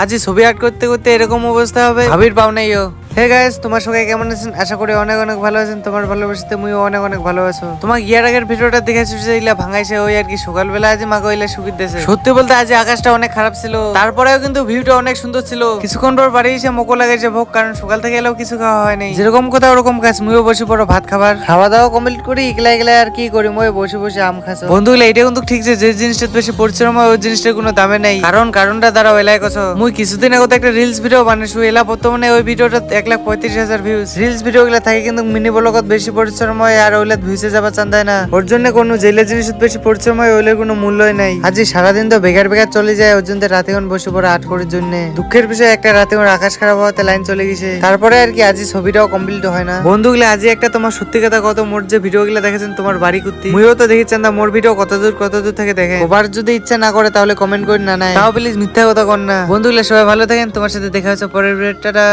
আজ ছবি আর্ট করতে করতে এরকম অবস্থা হবে ভাবির পাও নাইও। হে গাইস, তোমার সবাই কেমন আছেন? আশা করি অনেক অনেক ভালো আছেন। তোমার ভালোবাসাতে মুইও অনেক অনেক ভালো আছো। তোমার ইয়ার আগের ভিডিওটা দেখেছো যে ইলা ভাঙাইছে ওই আর কি সকালবেলা আজ মাকে ইলা শুকিয়ে দিয়েছে। সত্যি বলতে আজ আকাশটা অনেক খারাপ ছিল, তারপরেও কিন্তু ভিউটা অনেক সুন্দর ছিল। কিছুক্ষণ পর বাড়ি এসে মকো লাগাইছে ভোগ, কারণ সকাল থেকে এলেও কিছু খাওয়া হয়নি। যেরকম কথা ওরকম কাজ, মুইও বসে পড়ো ভাত খাবার। খাওয়া দাওয়া কমপ্লিট করি একলা একলা আর কি করি, মই বসে বসে আম খাচ্ছি। বন্ধুগুলো এটা কিন্তু ঠিক যে জিনিসটা বেশি পরিশ্রম হয় ওই জিনিসটার কোনো দামে নেই। কারণটা দ্বারা এলাই কথা মুই কিছুদিন আগে একটা রিলস ভিডিও বানাইছি, এলা বর্তমানে ওই ভিডিওটা 1,35,000 ভিউজ। রিলস ভিডিও গুলা থাকে কিন্তু মিনি ব্লগত বেশি পরিশ্রম হয় আর ওইলা ভিউজে যাবা চান্দায় না। ওর জন্য কোনো জেলে জিনিস বেশি পরিশ্রম হয় ওইলের কোনো মূল্যই নাই। আজ সারাদিন তো বেকার বেকার চলে যায়, ওর জন্য রাতে এখন বসে পড়ে আর্ট করার জন্য। দুঃখের বিষয় একটা রাতে ওর আকাশ খারাপ হওয়াতে লাইন চলে গেছে, তারপরে আর কি আজ ছবিটাও কমপ্লিট হয় না। বন্ধুগুলো আজ একটা তোমার সত্যি কথা কত মোর যে ভিডিও গুলা দেখেছেন তোমার বাড়ি করতে, মুইও তো দেখেছেন না মোর ভিডিও কত দূর থেকে দেখে। ওবার যদি ইচ্ছা না করে তাহলে কমেন্ট করি না নাই, তাও প্লিজ মিথ্যা কথা কর না। বন্ধুগুলো সবাই ভালো থাকেন, তোমার সাথে দেখা হচ্ছে পরের ভিডিও। টাটা।